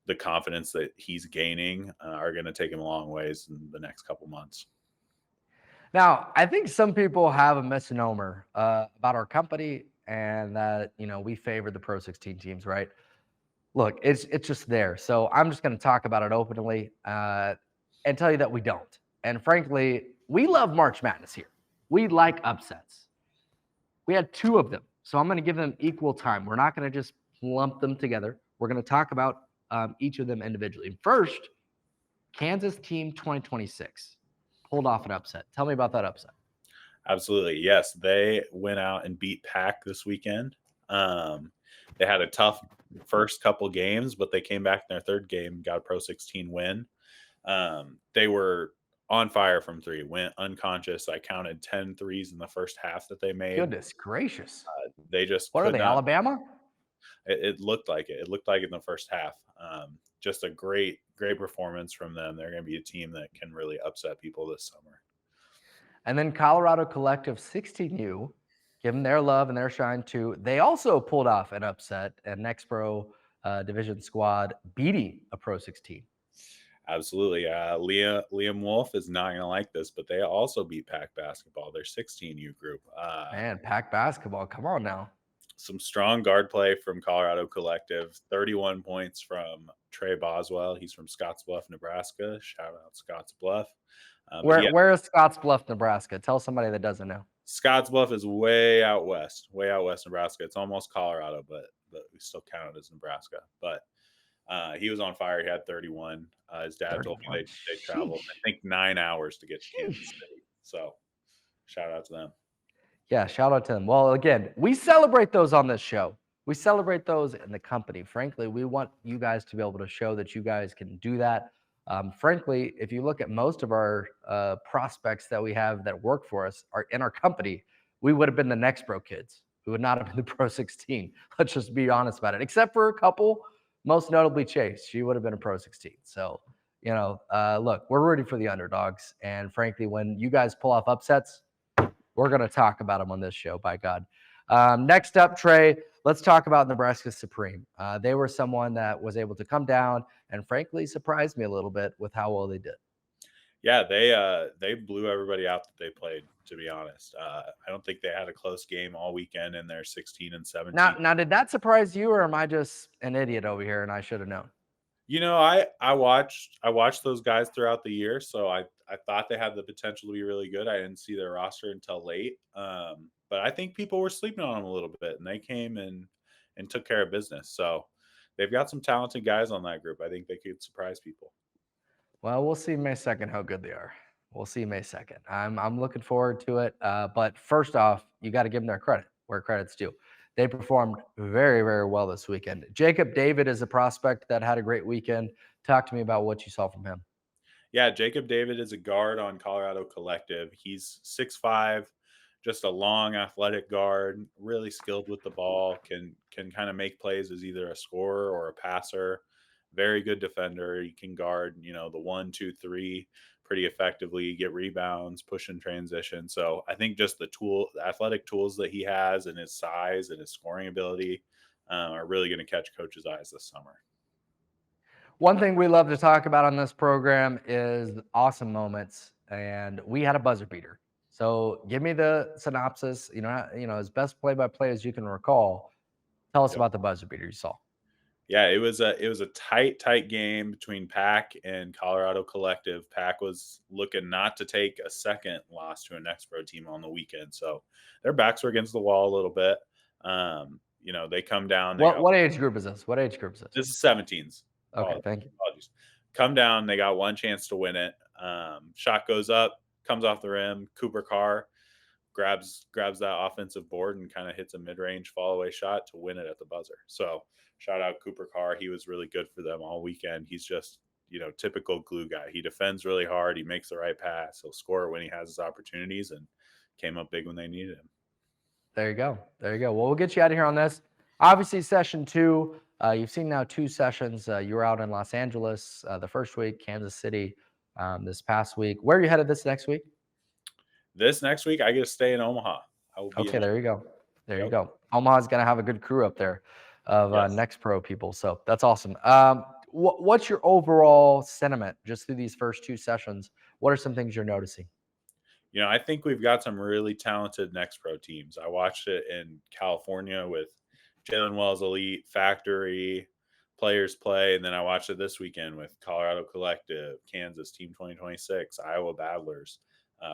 the confidence that he's gaining are going to take him a long ways in the next couple months. Now, I think some people have a misnomer about our company and that, we favor the Pro 16 teams, right? Look, it's just there. So I'm just going to talk about it openly and tell you that we don't. And frankly, we love March Madness here. We like upsets. We had 2 of them. So I'm going to give them equal time. We're not going to just lump them together. We're going to talk about each of them individually. First, Kansas Team 2026 pulled off an upset. Tell me about that upset. Absolutely. Yes, they went out and beat Pac this weekend. They had a tough first couple games, but they came back in their third game, got a Pro 16 win. They were on fire from 3, went unconscious. I counted 10 threes in the first half that they made. Goodness gracious. They just What are they, Alabama? It looked like it. It looked like in the first half. just a great performance from them. They're going to be a team that can really upset people this summer. And then Colorado Collective 16U, give them their love and their shine too. They also pulled off an upset at NXTPRO Division Squad, beating a Pro 16. Absolutely. Liam Wolf is not going to like this, but they also beat Pack Basketball, their 16U group. Man, Pack Basketball, come on now. Some strong guard play from Colorado Collective. 31 points from Trey Boswell. He's from Scottsbluff, Nebraska. Shout out Scottsbluff. Where is Scottsbluff, Nebraska? Tell somebody that doesn't know. Scottsbluff is way out west Nebraska. It's almost Colorado, but we still count it as Nebraska. But he was on fire. He had 31. His dad told me they traveled, I think, 9 hours to get to Kansas City. So shout out to them. Yeah, shout out to them. Well, again, we celebrate those on this show. We celebrate those in the company. Frankly, we want you guys to be able to show that you guys can do that. Frankly, if you look at most of our prospects that we have that work for us are in our company, we would have been the NXTPRO kids. We would not have been the Pro 16. Let's just be honest about it. Except for a couple, most notably Chase. She would have been a Pro 16. So, look, we're rooting for the underdogs. And frankly, when you guys pull off upsets, we're going to talk about them on this show, by God. Next up, Trey, let's talk about Nebraska Supreme. They were someone that was able to come down and frankly surprised me a little bit with how well they did. Yeah, they blew everybody out that they played, to be honest. I don't think they had a close game all weekend in their 16 and 17. Now, did that surprise you, or am I just an idiot over here and I should have known? I watched those guys throughout the year, so I thought they had the potential to be really good. I didn't see their roster until late, but I think people were sleeping on them a little bit, and they came and took care of business. So they've got some talented guys on that group. I think they could surprise people. Well, we'll see May 2nd how good they are. We'll see May 2nd. I'm looking forward to it. But first off, you got to give them their credit where credit's due. They performed very, very well this weekend. Jacob David is a prospect that had a great weekend. Talk to me about what you saw from him. Yeah, Jacob David is a guard on Colorado Collective. He's 6'5", just a long, athletic guard, really skilled with the ball, can kind of make plays as either a scorer or a passer. Very good defender. He can guard, the 1, 2, 3 pretty effectively, get rebounds, push in transition. So I think just the athletic tools that he has and his size and his scoring ability are really going to catch coaches' eyes this summer. One thing we love to talk about on this program is awesome moments, and we had a buzzer beater. So give me the synopsis, as best play-by-play as you can recall. Tell us about the buzzer beater you saw. Yeah, it was a tight game between Pack and Colorado Collective. Pack was looking not to take a second loss to a NXTPRO team on the weekend, so their backs were against the wall a little bit. They come down. What age group is this? This is 17s. Okay, thank you. Apologies. Come down. They got one chance to win it. Shot goes up, comes off the rim. Cooper Carr grabs that offensive board and kind of hits a mid-range fall-away shot to win it at the buzzer. So shout out Cooper Carr. He was really good for them all weekend. He's just, typical glue guy. He defends really hard. He makes the right pass. He'll score when he has his opportunities, and came up big when they needed him. There you go. Well, we'll get you out of here on this. Obviously, session 2. You've seen now 2 sessions. You were out in Los Angeles the first week, Kansas City this past week. Where are you headed this next week? This next week, I get to stay in Omaha. Okay, there you go. You go. Omaha's going to have a good crew up there of NXTPRO people, so that's awesome. What's your overall sentiment just through these first 2 sessions? What are some things you're noticing? I think we've got some really talented NXTPRO teams. I watched it in California with Jalen Wells Elite, Factory, Players Play, and then I watched it this weekend with Colorado Collective, Kansas Team 2026, Iowa Battlers.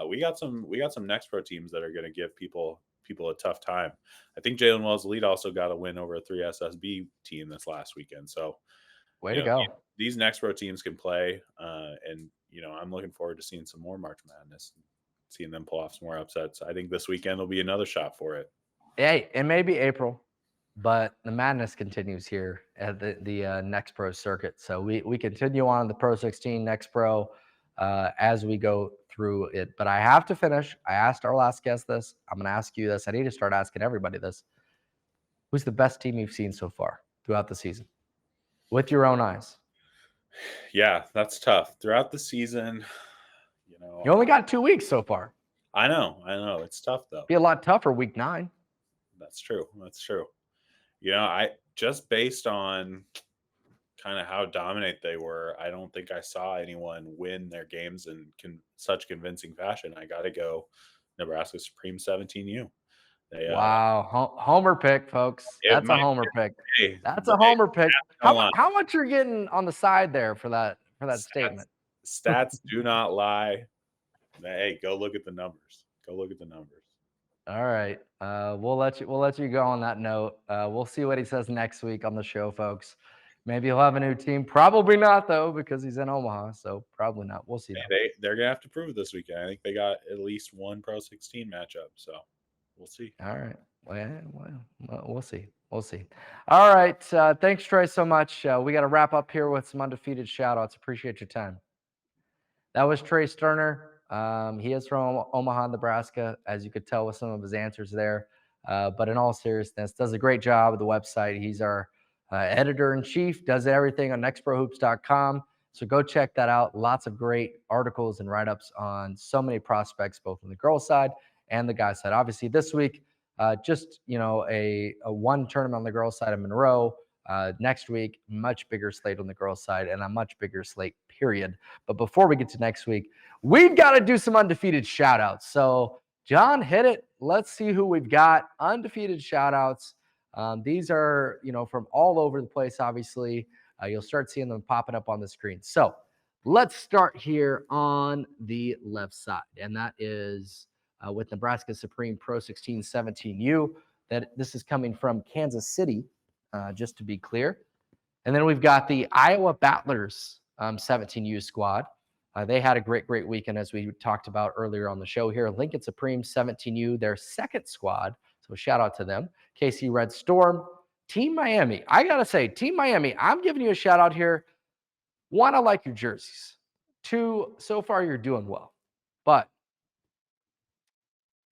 We got some NXTPRO teams that are going to give people a tough time. I think Jalen Wells Elite also got a win over a 3SSB team this last weekend. So, way to go! These NXTPRO teams can play, and I'm looking forward to seeing some more March Madness, seeing them pull off some more upsets. I think this weekend will be another shot for it. Hey, it may be April, but the madness continues here at the NXTPRO Circuit. So we continue on the Pro 16 NXTPRO as we go through it. But I have to finish. I asked our last guest this. I'm going to ask you this. I need to start asking everybody this. Who's the best team you've seen so far throughout the season with your own eyes? Yeah, that's tough. Throughout the season, You only got 2 weeks so far. I know. It's tough though. Be a lot tougher week 9. That's true. I just based on kind of how dominant they were, I don't think I saw anyone win their games in such convincing fashion. I got to go Nebraska Supreme 17U. They Wow, homer pick, folks. it That's a might homer pick. hey, That's a homer pick. don't lie. How much you're getting on the side there for that statement? Stats do not lie. Hey, go look at the numbers. All right. We'll let you go on that note. We'll see what he says next week on the show, folks. Maybe he'll have a new team. Probably not, though, because he's in Omaha. So probably not. We'll see. They're gonna have to prove it this weekend. I think they got at least one Pro 16 matchup. So we'll see. All right. Well, we'll see. We'll see. All right. Thanks, Trey, so much. We got to wrap up here with some undefeated shout-outs. Appreciate your time. That was Trey Sterner. He is from Omaha, Nebraska, as you could tell with some of his answers there. But in all seriousness, does a great job with the website. He's our editor-in-chief, does everything on nextprohoops.com. So go check that out. Lots of great articles and write-ups on so many prospects, both on the girls' side and the guys' side. Obviously, this week, just a one tournament on the girls' side of Monroe. Next week, much bigger slate on the girls' side and a much bigger slate, period. But before we get to next week, we've got to do some undefeated shout-outs. So, John, hit it. Let's see who we've got. Undefeated shout-outs. These are, from all over the place, obviously. You'll start seeing them popping up on the screen. So, let's start here on the left side, and that is with Nebraska Supreme Pro 16 17U. This is coming from Kansas City, just to be clear. And then we've got the Iowa Battlers 17U squad. They had a great weekend, as we talked about earlier on the show here. Lincoln Supreme 17U, their second squad. So shout out to them. KC Red Storm, Team Miami. I got to say, Team Miami, I'm giving you a shout out here. 1, I like your jerseys. 2, so far you're doing well. But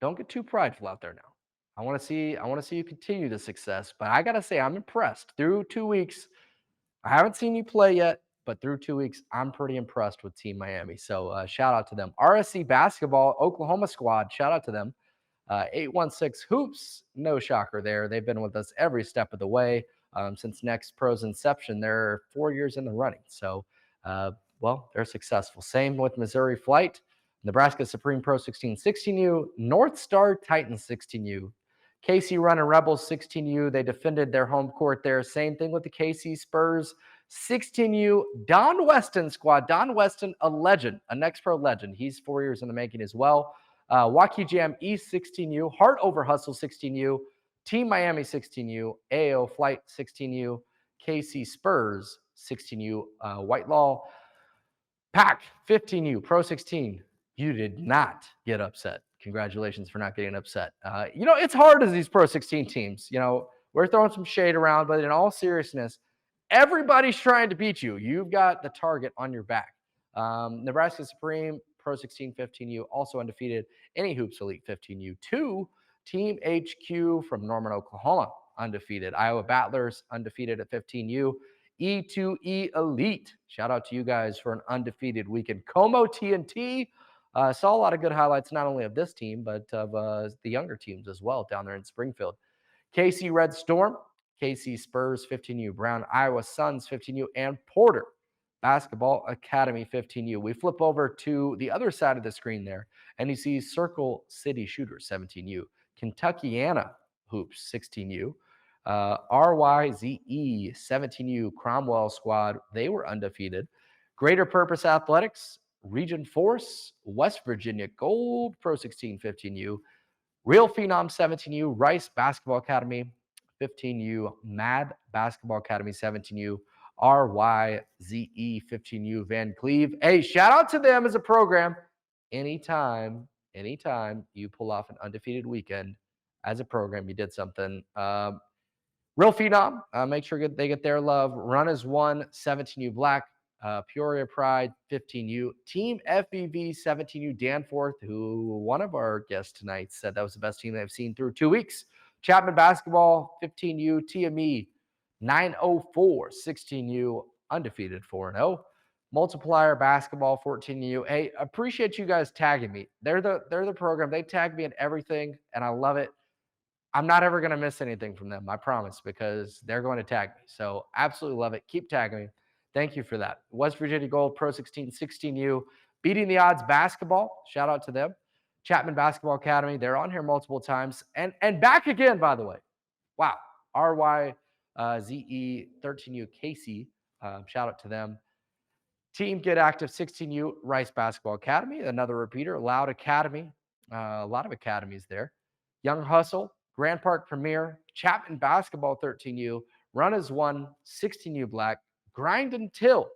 don't get too prideful out there now. I want to see you continue the success. But I got to say, I'm impressed. Through 2 weeks, I haven't seen you play yet, but through 2 weeks, I'm pretty impressed with Team Miami. So shout out to them. RSC Basketball, Oklahoma squad, shout out to them. 816 Hoops, no shocker there. They've been with us every step of the way since NXTPRO's inception. They're 4 years in the running. So, they're successful. Same with Missouri Flight, Nebraska Supreme Pro 16 16U, North Star Titans 16U. KC Run and Rebels 16U. They defended their home court there. Same thing with the KC Spurs 16U. Don Weston squad. Don Weston, a legend, a NXTPRO legend. He's 4 years in the making as well. Waukee Jam East 16U. Heart Over Hustle 16U. Team Miami 16U. AO Flight 16U. KC Spurs 16U. Whitelaw Pack 15U. Pro 16. You did not get upset. Congratulations for not getting upset. It's hard as these Pro 16 teams. We're throwing some shade around, but in all seriousness, everybody's trying to beat you. You've got the target on your back. Nebraska Supreme Pro 16 15U, also undefeated. Any Hoops Elite 15U. 2, Team HQ from Norman, Oklahoma, undefeated. Iowa Battlers, undefeated at 15U. E2E Elite. Shout out to you guys for an undefeated weekend. Como TNT. Saw a lot of good highlights, not only of this team, but of the younger teams as well down there in Springfield. KC Red Storm, KC Spurs 15U, Brown Iowa Suns 15U, and Porter Basketball Academy 15U. We flip over to the other side of the screen there, and you see Circle City Shooters 17U, Kentuckiana Hoops 16U, RYZE 17U, Cromwell Squad, they were undefeated. Greater Purpose Athletics, Region Force, West Virginia Gold, Pro 16 15U, Real Phenom 17U, Rice Basketball Academy 15U, Mad Basketball Academy 17U, RYZE 15U, Van Cleve. Hey, shout out to them as a program. Anytime you pull off an undefeated weekend as a program, you did something. Real Phenom, make sure they get their love. Run as One, 17U Black. Peoria Pride 15U, Team FEV 17U, Danforth, who one of our guests tonight said that was the best team they've seen through 2 weeks. Chapman Basketball 15U, TME 904 16U, undefeated 4-0. Multiplier basketball 14U. Hey, appreciate you guys tagging me. They're the program. They tag me in everything, and I love it. I'm not ever going to miss anything from them, I promise, because they're going to tag me. So absolutely love it. Keep tagging me. Thank you for that. West Virginia Gold, Pro 16, 16U, beating the odds basketball. Shout out to them. Chapman Basketball Academy. They're on here multiple times. And back again, by the way. Wow. RYZE 13U Casey. Shout out to them. Team Get Active 16U Rice Basketball Academy. Another repeater. Loud Academy. A lot of academies there. Young Hustle. Grand Park Premier. Chapman Basketball 13U. Run as one. 16U Black. Grind Until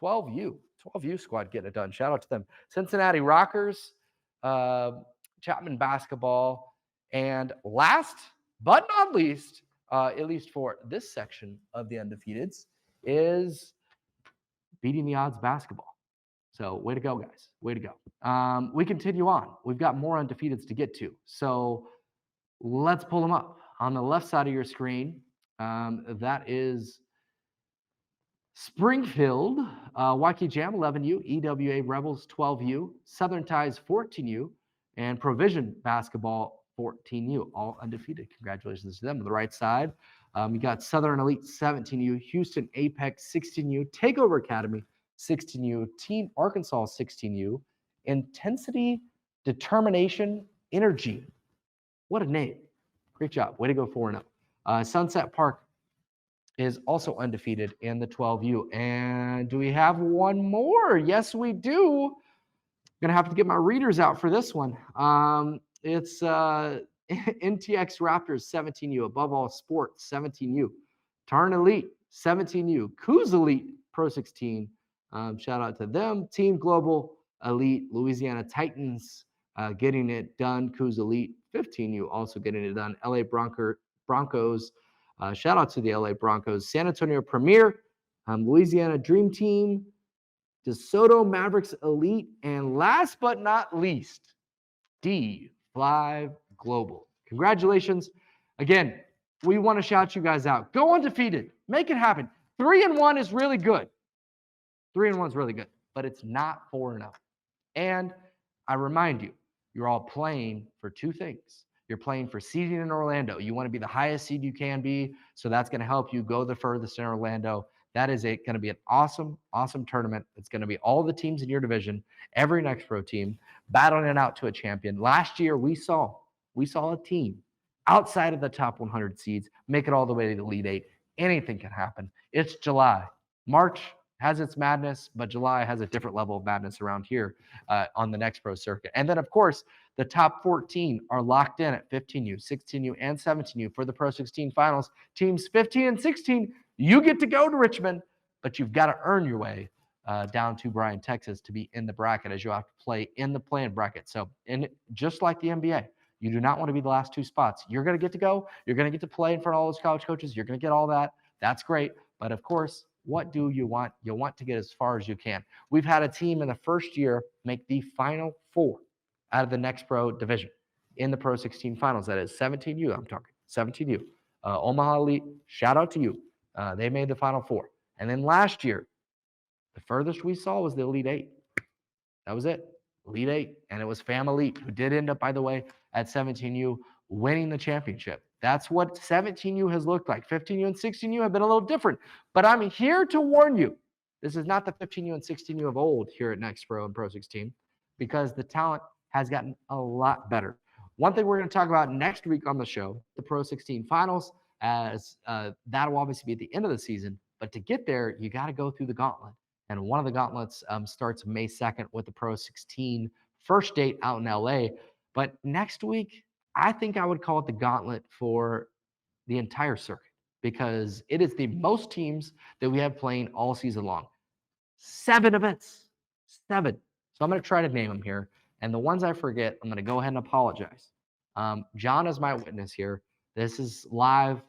12U. 12U squad getting it done. Shout out to them. Cincinnati Rockers. Chapman Basketball. And last but not least, at least for this section of the Undefeateds, is beating the odds basketball. So way to go, guys. Way to go. We continue on. We've got more Undefeateds to get to. So let's pull them up. On the left side of your screen, that is Springfield, Waukee Jam 11U, EWA Rebels 12U, Southern Ties 14U, and Provision Basketball 14U, all undefeated. Congratulations to them. On the right side, you got Southern Elite 17U, Houston Apex 16U, Takeover Academy 16U, Team Arkansas 16U, Intensity, Determination, Energy. What a name. Great job. Way to go 4-0. Sunset Park is also undefeated in the 12U. And do we have one more? Yes, we do. I'm going to have to get my readers out for this one. It's NTX Raptors 17U, Above All Sports 17U, Tarn Elite 17U, Coos Elite Pro 16. Shout out to them. Team Global Elite, Louisiana Titans getting it done. Coos Elite 15U also getting it done. LA Broncos. Shout out to the LA Broncos. San Antonio Premier, Louisiana Dream Team, DeSoto Mavericks Elite, and last but not least, D5 Global. Congratulations. Again, we want to shout you guys out. Go undefeated. Make it happen. 3-1 is really good. 3-1 is really good, but it's not 4-0. And I remind you, you're all playing for two things. You're playing for seeding in Orlando. You want to be the highest seed you can be, so that's going to help you go the furthest in Orlando. That is going to be an awesome, awesome tournament. It's going to be all the teams in your division, every NXTPRO team, battling it out to a champion. Last year, we saw a team outside of the top 100 seeds make it all the way to the Elite Eight. Anything can happen. It's July. March has its madness, but July has a different level of madness around here on the NXTPRO circuit. And then, of course, the top 14 are locked in at 15U, 16U, and 17U for the Pro 16 finals. Teams 15 and 16, you get to go to Richmond, but you've got to earn your way down to Bryan, Texas to be in the bracket, as you have to play in the play-in bracket. So, just like the NBA, you do not want to be the last two spots. You're going to get to go. You're going to get to play in front of all those college coaches. You're going to get all that. That's great. But, of course, what do you want? You want to get as far as you can. We've had a team in the first year make the Final Four out of the NXTPRO division in the Pro 16 finals. That is 17U, I'm talking, 17U. Omaha Elite, shout out to you. They made the Final Four. And then last year, the furthest we saw was the Elite Eight. That was it, Elite Eight. And it was Fam Elite, who did end up, by the way, at 17U winning the championship. That's what 17U has looked like. 15U and 16U have been a little different. But I'm here to warn you, this is not the 15U and 16U of old here at NXTPRO and Pro 16, because the talent has gotten a lot better. One thing we're going to talk about next week on the show, the Pro 16 finals, as that'll obviously be at the end of the season. But to get there, you got to go through the gauntlet. And one of the gauntlets starts May 2nd with the Pro 16 first date out in LA. But next week, I think I would call it the gauntlet for the entire circuit, because it is the most teams that we have playing all season long. 7 events. 7. So I'm going to try to name them here. And the ones I forget, I'm going to go ahead and apologize. John is my witness here. This is live.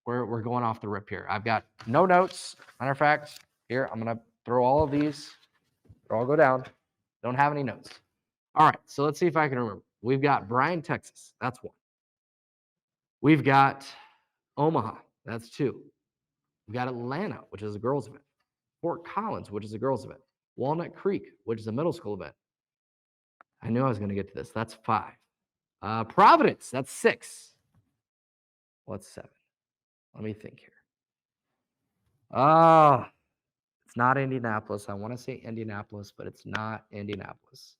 We're going off the rip here. I've got no notes. Matter of fact, here, I'm going to throw all of these. They'll all go down. Don't have any notes. All right, so let's see if I can remember. We've got Bryan, Texas. That's 1. We've got Omaha. That's 2. We've got Atlanta, which is a girls' event. Fort Collins, which is a girls event. Walnut Creek, which is a middle school event. I knew I was going to get to this. That's 5. Providence, that's 6. What's 7? Let me think here. It's not Indianapolis. I want to say Indianapolis, but it's not Indianapolis.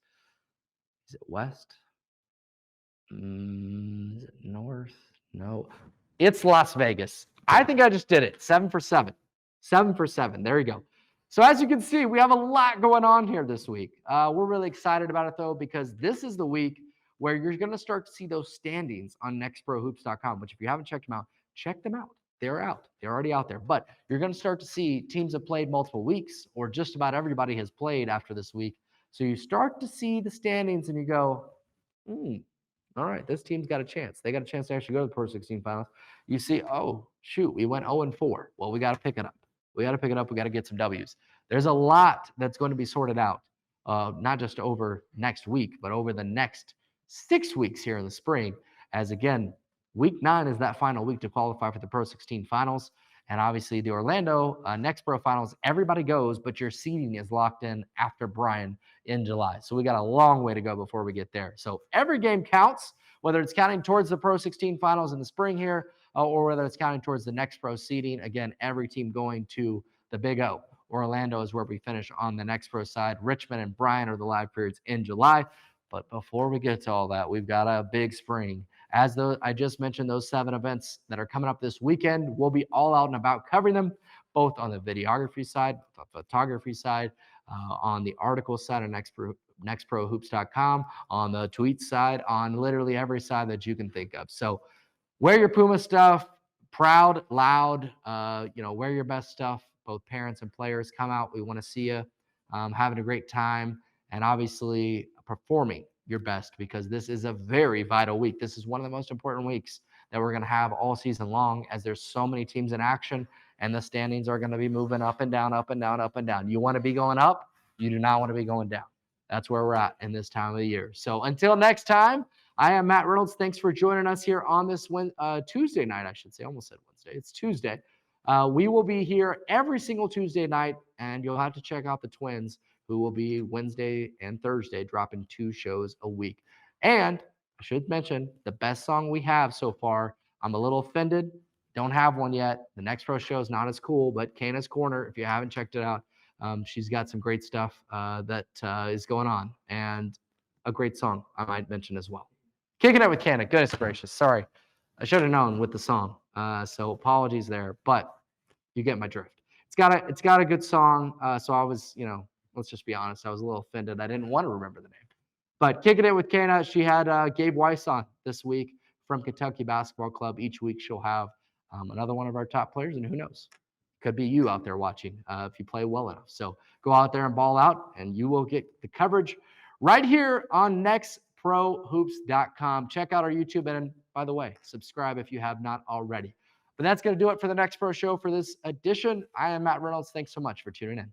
Is it West? Is it North? No. It's Las Vegas. I think I just did it. 7 for 7. 7 for 7. There you go. So as you can see, we have a lot going on here this week. We're really excited about it, though, because this is the week where you're going to start to see those standings on nextprohoops.com, which if you haven't checked them out, check them out. They're out. They're already out there. But you're going to start to see teams have played multiple weeks, or just about everybody has played after this week. So you start to see the standings and you go, all right, this team's got a chance. They got a chance to actually go to the Pro 16 finals. You see, oh, shoot, we went 0-4. Well, we got to pick it up. We got to pick it up. We got to get some W's. There's a lot that's going to be sorted out, not just over next week, but over the next 6 weeks here in the spring. As again, week 9 is that final week to qualify for the Pro 16 finals. And obviously the Orlando Next Pro finals, everybody goes, but your seeding is locked in after Bryan in July. So we got a long way to go before we get there. So every game counts, whether it's counting towards the Pro 16 finals in the spring here, or whether it's counting towards the Next Pro seeding. Again, every team going to the Big O. Orlando is where we finish on the Next Pro side. Richmond and Bryan are the live periods in July. But before we get to all that, we've got a big spring. As I just mentioned, those 7 events that are coming up this weekend, we'll be all out and about covering them, both on the videography side, the photography side, on the article side of nextprohoops.com, on the tweet side, on literally every side that you can think of. So wear your Puma stuff, proud, loud, wear your best stuff. Both parents and players come out. We want to see you having a great time, and obviously performing your best, because this is a very vital week. This is one of the most important weeks that we're going to have all season long, as there's so many teams in action and the standings are going to be moving up and down, up and down, up and down. You want to be going up. You do not want to be going down. That's where we're at in this time of the year. So until next time, I am Matt Reynolds. Thanks for joining us here on this Tuesday night, I should say. I almost said Wednesday. It's Tuesday. We will be here every single Tuesday night, and you'll have to check out the Twins, who will be Wednesday and Thursday, dropping 2 shows a week. And I should mention the best song we have so far. I'm a little offended. Don't have one yet. The Next Pro show is not as cool, but Kana's Corner, if you haven't checked it out, she's got some great stuff that is going on, and a great song I might mention as well. Kicking it with Kana. Goodness gracious. Sorry. I should have known with the song. So apologies there, but you get my drift. It's got a good song. So I was, let's just be honest, I was a little offended. I didn't want to remember the name. But Kicking It with Kana, she had Gabe Weiss on this week from Kentucky Basketball Club. Each week she'll have another one of our top players, and who knows? Could be you out there watching if you play well enough. So go out there and ball out, and you will get the coverage right here on nextprohoops.com. Check out our YouTube, and by the way, subscribe if you have not already. But that's going to do it for the Next Pro show for this edition. I am Matt Reynolds. Thanks so much for tuning in.